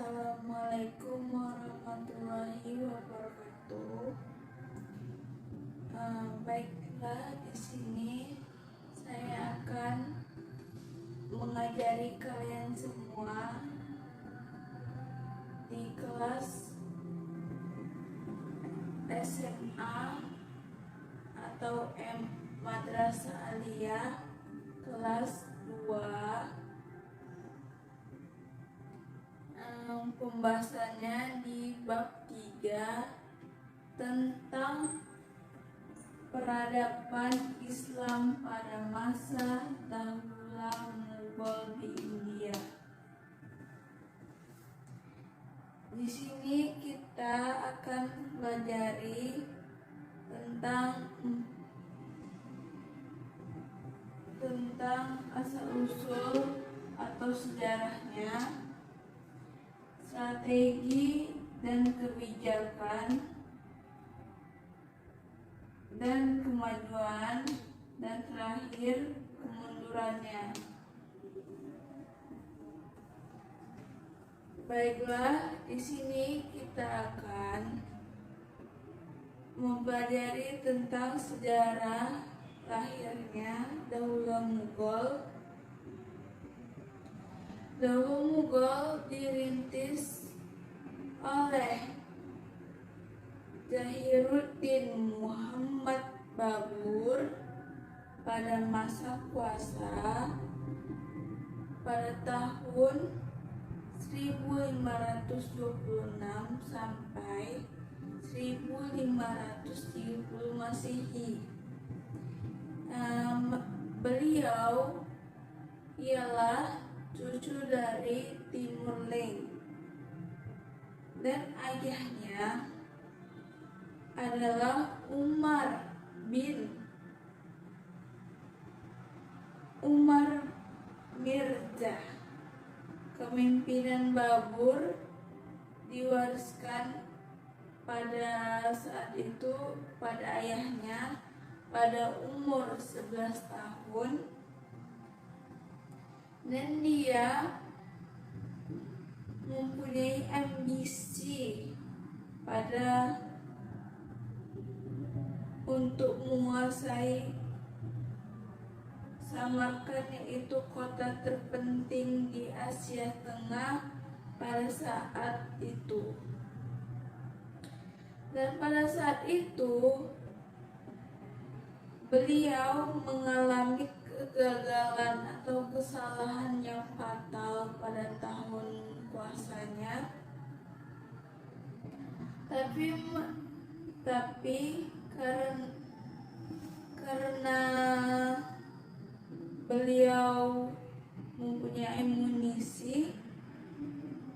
Assalamualaikum warahmatullahi wabarakatuh. Baiklah, di sini saya akan mengajari kalian semua di kelas SMA atau Madrasah Aliyah kelas 2. Pembahasannya di bab 3 tentang peradaban Islam pada masa dahulu Mughal di India. Di sini kita akan pelajari tentang asal-usul atau sejarahnya, strategi dan kebijakan, dan kemajuan, dan terakhir kemundurannya. Baiklah, di sini kita akan mempelajari tentang sejarah lahirnya Dahulu Mughal. Dahulu Mughal dirintis oleh Zahiruddin Muhammad Babur pada masa kuasa pada tahun 1526 sampai 1530 Masehi. Beliau ialah cucu dari Timur Leng dan ayahnya adalah Umar Mirza. Kepemimpinan Babur diwariskan pada saat itu pada ayahnya pada umur 11 tahun, dan dia mempunyai ambisi untuk menguasai Samarkand, yaitu kota terpenting di Asia Tengah pada saat itu. Dan pada saat itu beliau mengalami kegagalan atau kesalahan yang fatal pada tahun kuasanya. Tapi karena beliau mempunyai amunisi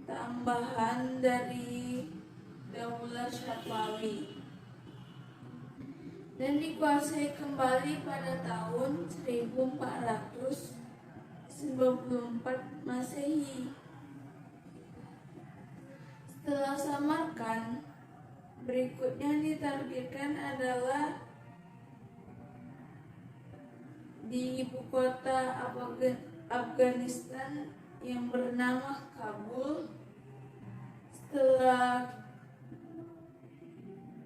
tambahan dari Daulah Syapawi dan dikuasai kembali pada tahun 1494 Masehi. Setelah Samarkand, berikutnya ditargetkan adalah di ibu kota Afghanistan yang bernama Kabul. Setelah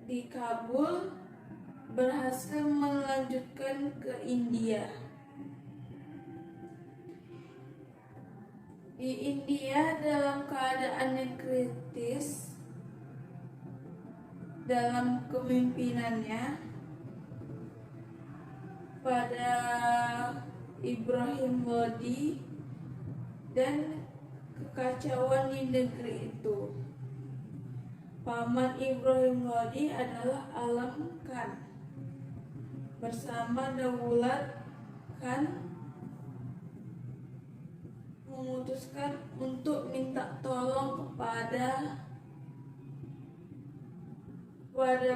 di Kabul, berhasil melanjutkan ke India. Di India dalam keadaan yang kritis dalam kepemimpinannya pada Ibrahim Lodi dan kekacauan di negeri itu. Paman Ibrahim Lodi adalah Alam Khan bersama Daulat Khan memutuskan untuk minta tolong kepada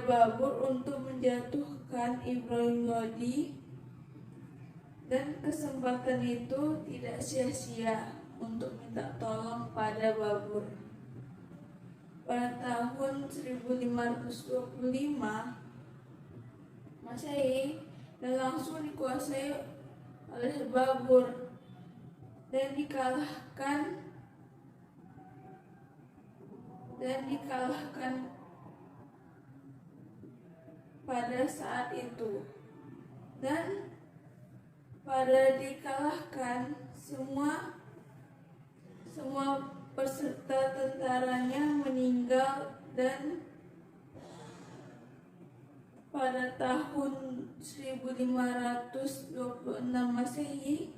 Babur untuk menjatuhkan Ibrahim Lodi, dan kesempatan itu tidak sia-sia untuk minta tolong pada Babur. Pada tahun 1525 Masehi dan langsung dikuasai oleh Babur dan dikalahkan dan dikalahkan pada saat itu. Dan pada dikalahkan semua peserta tentaranya meninggal, dan pada tahun 1526 Masehi,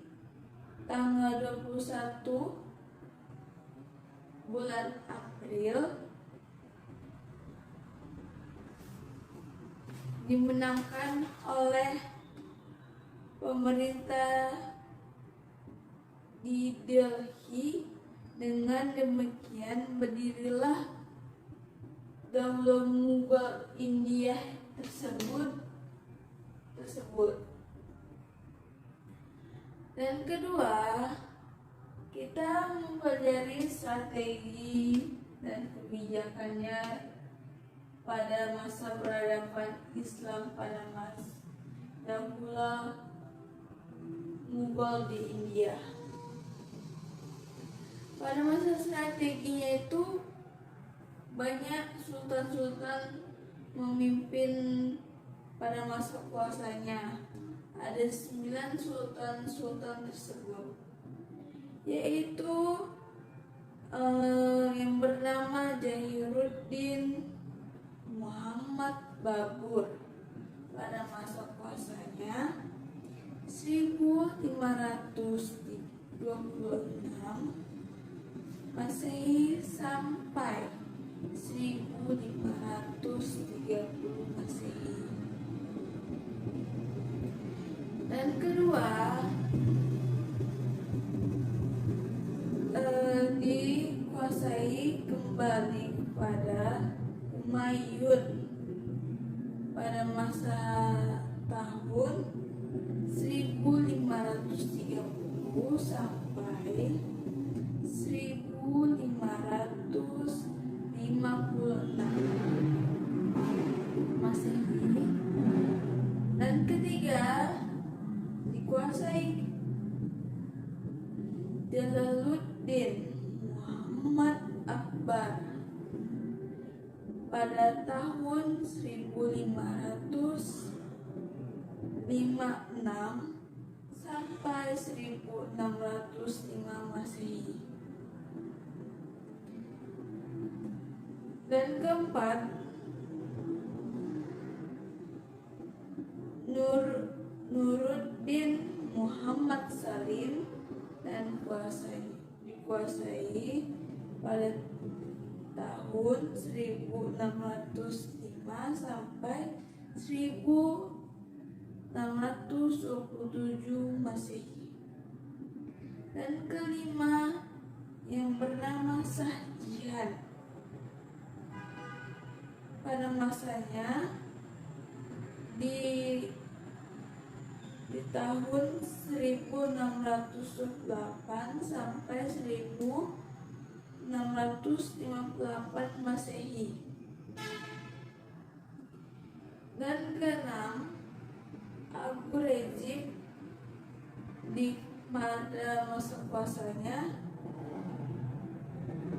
tanggal 21 bulan April, dimenangkan oleh pemerintah di Delhi. Dengan demikian berdirilah Daulah Mughal India tersebut. Dan kedua, kita mempelajari strategi dan kebijakannya pada masa peradaban Islam pada masa Daulah Mughal di India. Pada masa strateginya itu banyak sultan-sultan memimpin pada masa kuasanya. Ada 9 sultan-sultan tersebut, yaitu yang bernama Jahiruddin Muhammad Babur. Pada masa kuasanya 1526 Masehi sampai 1530 Masehi. Dan kedua, dikuasai kembali pada Humayun pada masa tahun 1530 sampai 1556 Masehi. Dan ketiga, dikuasai Jalaluddin Muhammad Akbar pada tahun 1556 sampai 1605 Masehi. Dan keempat, Nuruddin Muhammad Salim dan dikuasai pada tahun 1605 sampai 1627 Masehi. Dan kelima, yang bernama Shah Jahan. Pada masanya di tahun 1608 sampai 1658 Masehi. Dan keenam, Aurangzeb pada masa kuasanya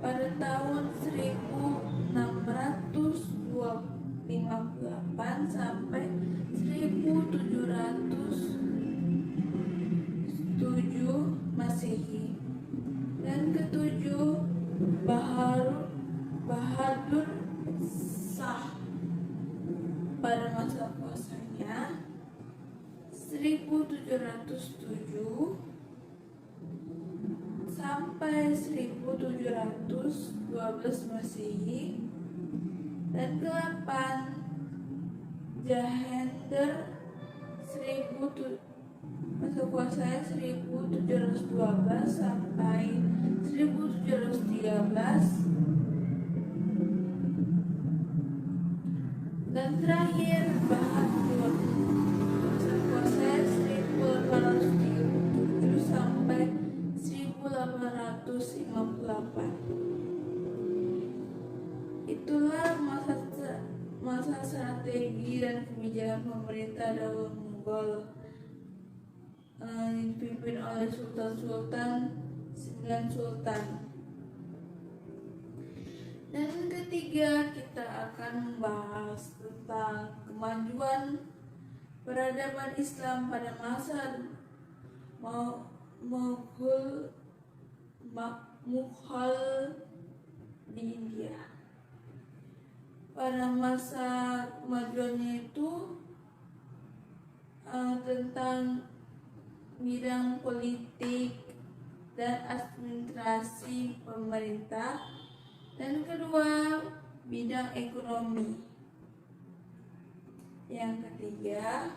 pada tahun 1658 sampai 1707 Masehi. Dan ketujuh, Bahadur Shah pada masa kuasanya 1707 sampai 1712 Masehi. Dan ke-8, Jahendra masa kuasanya 1712 sampai 1713. Dan terakhir, Bahadur masa kuasanya 1837 sampai 1858. Itulah masa strategi dan kebijakan pemerintah Daulah Mughal dipimpin oleh Sultan-Sultan 9 Sultan. Dan ketiga, kita akan membahas tentang kemajuan peradaban Islam pada masa Mughal di India. Pada masa kemajuannya itu tentang bidang politik dan administrasi pemerintah, dan kedua bidang ekonomi. Yang ketiga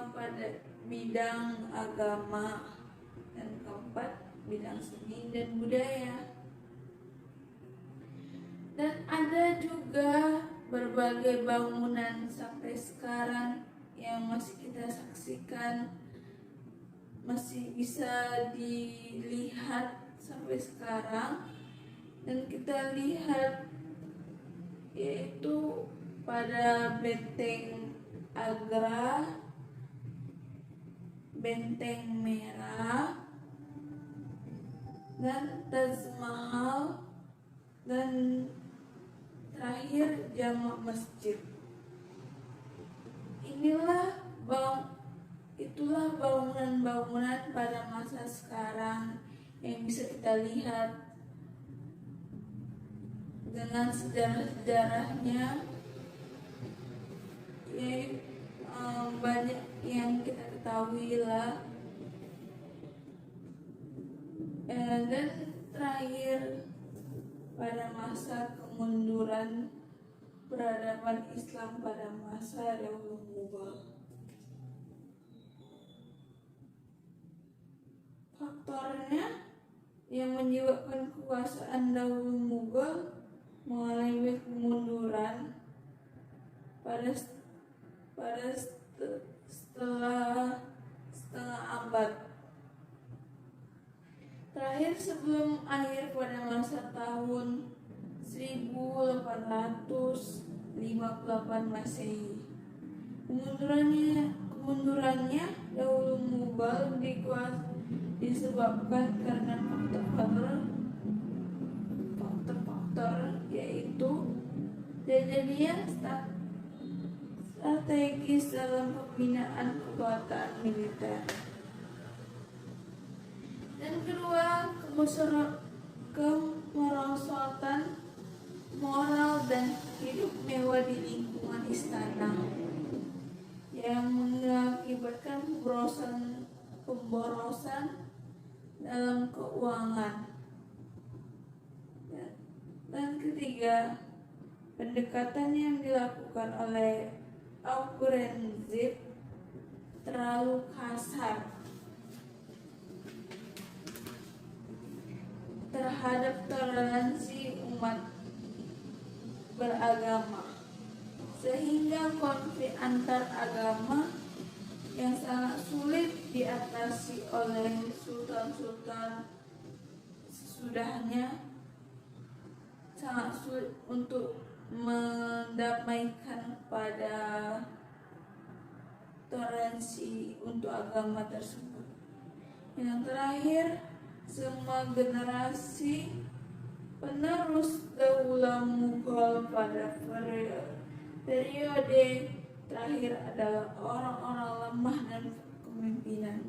pada bidang agama, dan keempat bidang seni dan budaya. Dan ada juga berbagai bangunan sampai sekarang yang masih kita saksikan, masih bisa dilihat sampai sekarang. Dan kita lihat yaitu pada Benteng Agra, Benteng Merah, dan Taj Mahal, dan terakhir Jama Masjid. Itulah bangunan-bangunan pada masa sekarang yang bisa kita lihat dengan sejarah-sejarahnya. Banyak yang kita ketahui lah. Dan terakhir pada masa kemunduran peradaban Islam pada masa dahulu Mughal. Faktornya yang menyebabkan kekuasaan dahulu Mughal mengalami kemunduran pada setelah setengah abad terakhir sebelum akhir pada masa tahun 1858 Masehi. Kemundurannya dahulu Mughal disebabkan karena faktor yaitu kejadian strategis dalam pembinaan kekuatan militer. Dan kedua, kemerosotan moral dan hidup mewah di lingkungan istana yang mengakibatkan pemborosan dalam keuangan. Dan ketiga, pendekatan yang dilakukan oleh Aurangzeb terlalu kasar terhadap toleransi umat beragama, sehingga konflik antar agama yang sangat sulit diatasi oleh sultan-sultan sesudahnya sangat sulit untuk mendamaikan pada toleransi untuk agama tersebut. Yang terakhir, semua generasi penerus Daulah Mughal pada periode terakhir adalah orang-orang lemah dan kepemimpinan.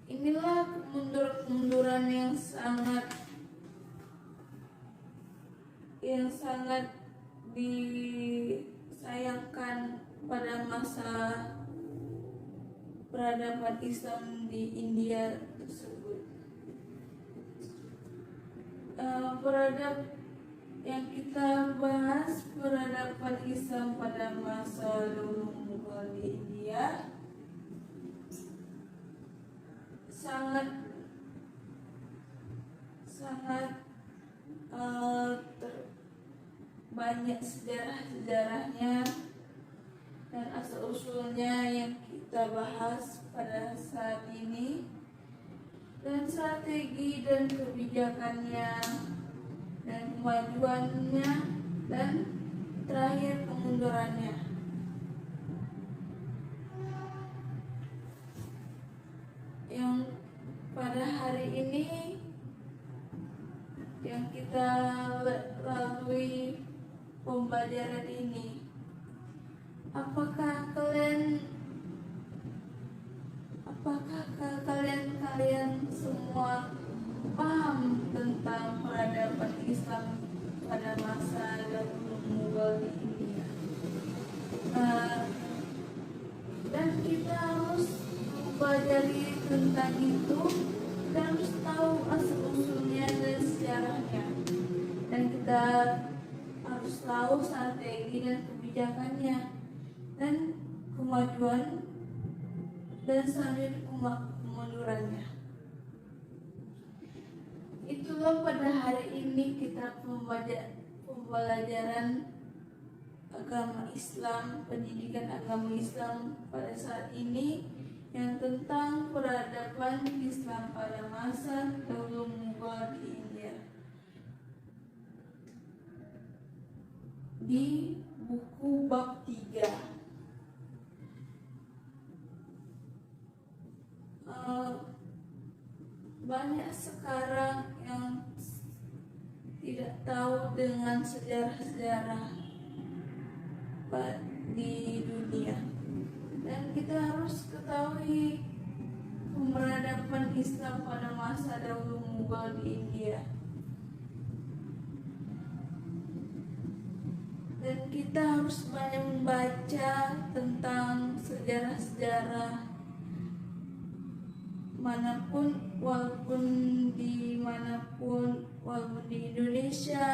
Inilah kemunduran yang sangat disayangkan pada masa peradaban Islam di India tersebut. Yang kita bahas peradaban Islam pada masa dahulu Mughal di India sangat banyak sejarah-sejarahnya dan asal-usulnya yang kita bahas pada saat ini, dan strategi dan kebijakannya dan kemajuannya, dan terakhir kemundurannya. Yang pada hari ini pembelajaran ini. Apakah kalian semua paham tentang peradaban Islam pada masa dahulu Mughal di India? Dan kita harus mempelajari tentang itu, kita harus tahu asal usulnya dan sejarahnya, dan kita harus tahu strategi dan kebijakannya dan kemajuan dan sambil kemundurannya. Itulah pada hari ini kita pembelajaran agama Islam, pendidikan agama Islam pada saat ini yang tentang peradaban Islam pada masa dahulu Mughal di India. Di buku bab 3. Banyak sekarang yang tidak tahu dengan sejarah-sejarah di dunia, dan kita harus ketahui peradaban Islam pada masa dahulu Mughal di India, dan kita harus banyak membaca tentang sejarah-sejarah manapun, walaupun di Indonesia,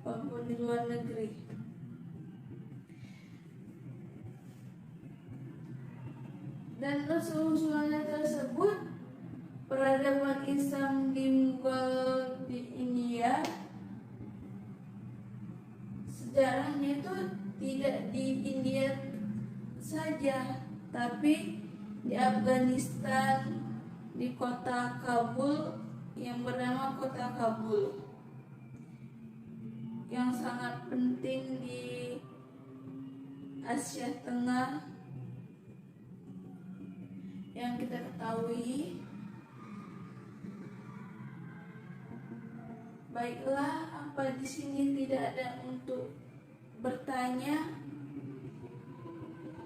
walaupun di luar negeri. Dan usul-usulannya tersebut, peradaban Islam di Mughal di India, sejarahnya itu tidak di India saja, tapi di Afghanistan, di kota Kabul yang bernama kota Kabul, yang sangat penting di Asia Tengah. Yang kita ketahui, baiklah, apa di sini tidak ada untuk bertanya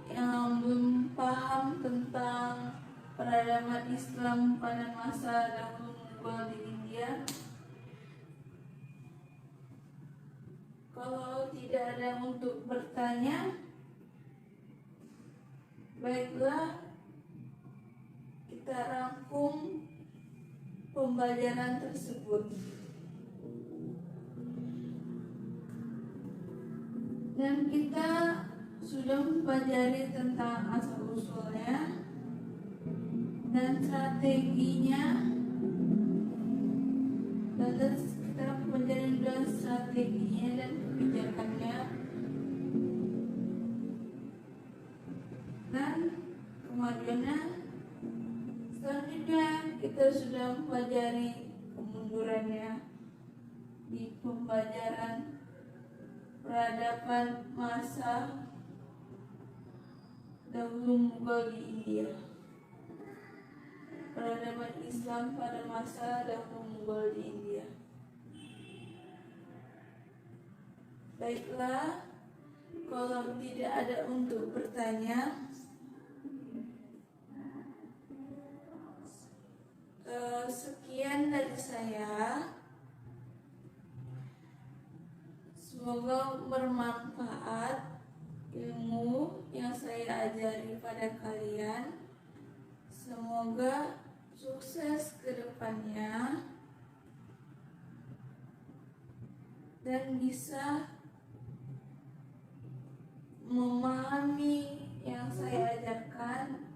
yang belum paham tentang peradaban Islam pada masa dahulu Mughal di India? Kalau tidak ada untuk bertanya, baiklah, kita rangkum pembelajaran tersebut. Dan kita sudah mempelajari tentang asal-usulnya dan strateginya, dan kita mempelajari juga strateginya dan kebijakannya, dan kemajuannya. Selanjutnya kita sudah mempelajari kemundurannya di pembelajaran peradaban masa dahulu Mughal di India, peradaban Islam pada masa dahulu Mughal di India. Baiklah, kalau tidak ada untuk bertanya, sekian dari saya. Semoga bermanfaat ilmu yang saya ajari pada kalian. Semoga sukses ke depannya dan bisa memahami yang saya ajarkan.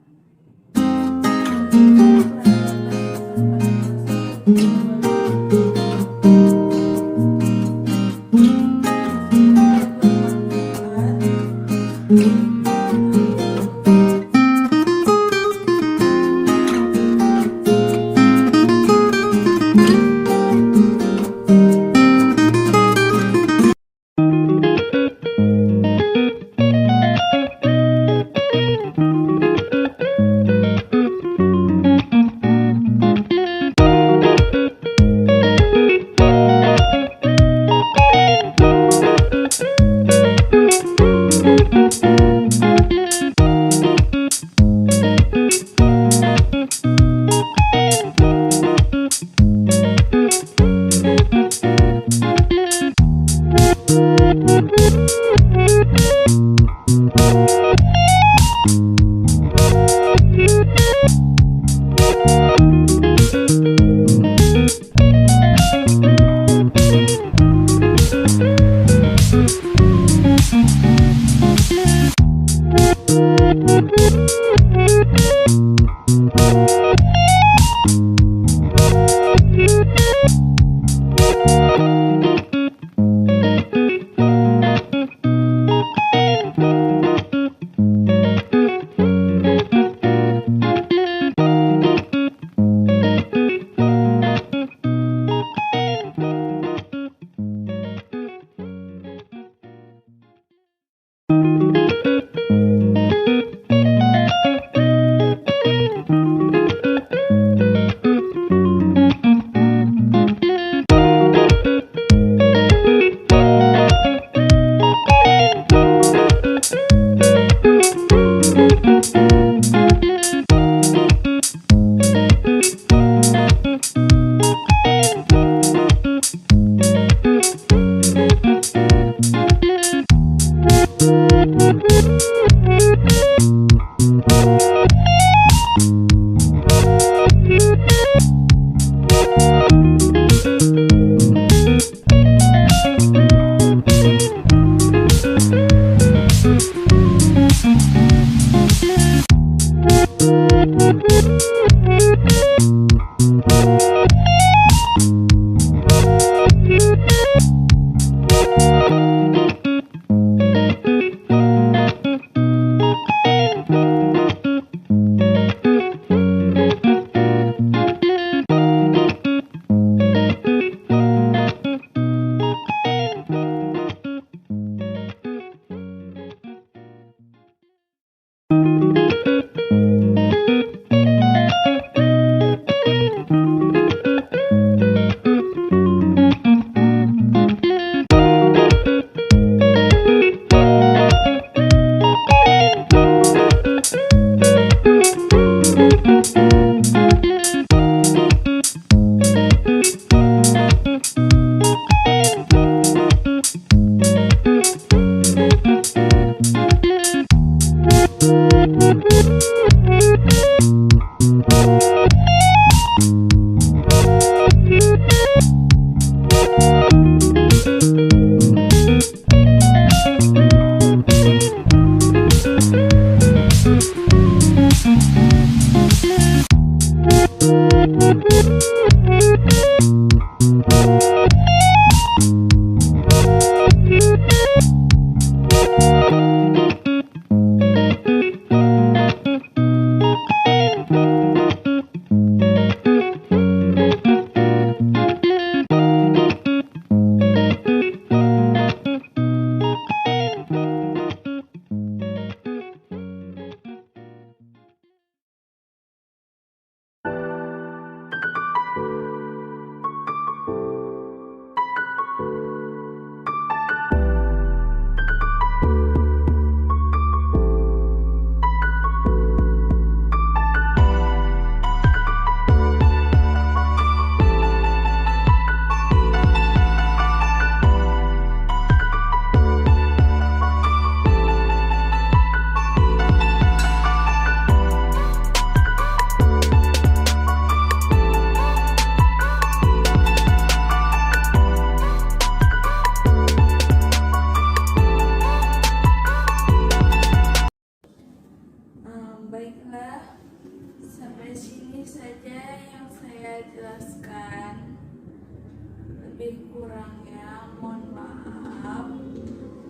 lebih kurangnya mohon maaf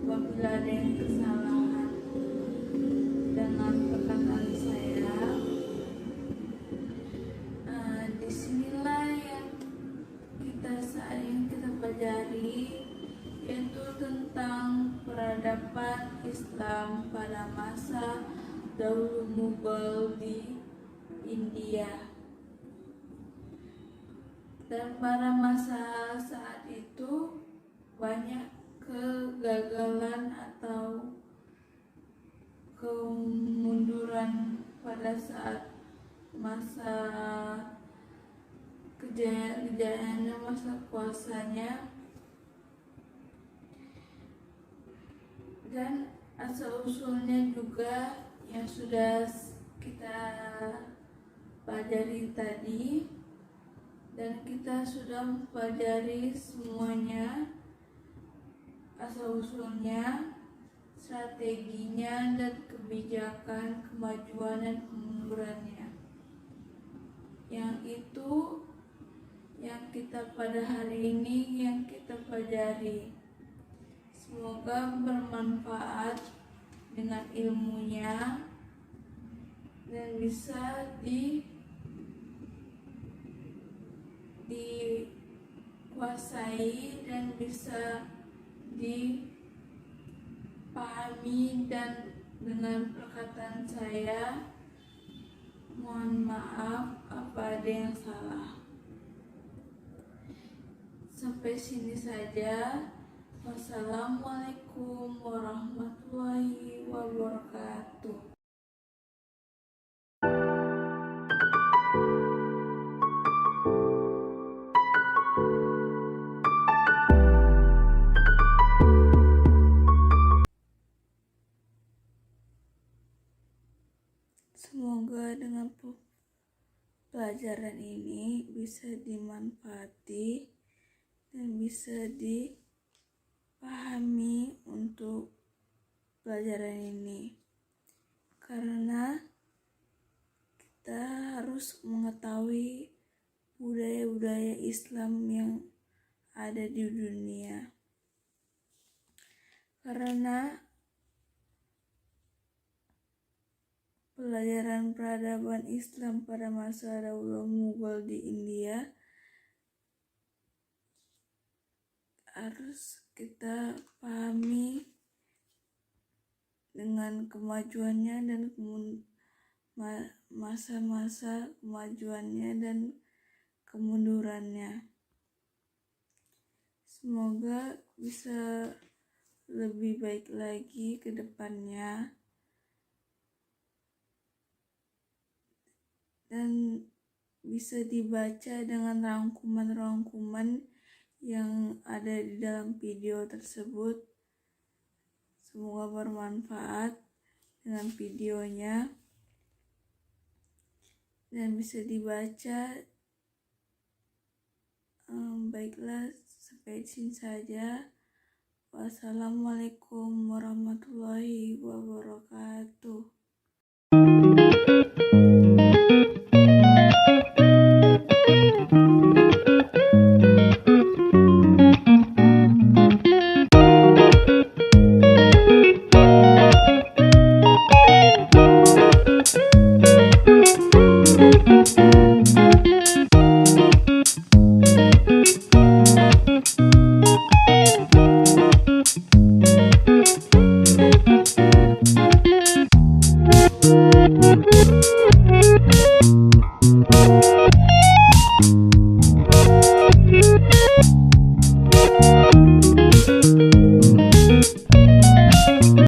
apabila ada yang kesalahan dengan perkataan saya. Disinilah yang saat ini kita pelajari, yaitu tentang peradaban Islam pada masa dahulu Mughal di India. Dan pada masa saat itu banyak kegagalan atau kemunduran pada saat masa kejayaan masa kuasanya, dan asal usulnya juga yang sudah kita pelajari tadi, dan kita sudah mempelajari semuanya asal usulnya. strateginya dan kebijakan kemajuan dan kemundurannya. Yang itu yang kita pada hari ini yang kita pelajari. Semoga bermanfaat dengan ilmunya dan bisa dikuasai dan bisa dipahami. Dan dengan perkataan saya, mohon maaf apa ada yang salah. Sampai sini saja. Wassalamualaikum warahmatullahi wabarakatuh. Semoga dengan pelajaran ini bisa dimanfaati dan bisa dipahami untuk pelajaran ini, karena kita harus mengetahui budaya-budaya Islam yang ada di dunia, karena pelajaran peradaban Islam pada masa dahulu Mughal di India harus kita pahami dengan kemajuannya dan masa-masa kemajuannya dan kemundurannya. Semoga bisa lebih baik lagi ke depannya dan bisa dibaca dengan rangkuman-rangkuman yang ada di dalam video tersebut. Semoga bermanfaat dengan videonya dan bisa dibaca. Baiklah, sampai di sini saja. Wassalamualaikum warahmatullahi wabarakatuh.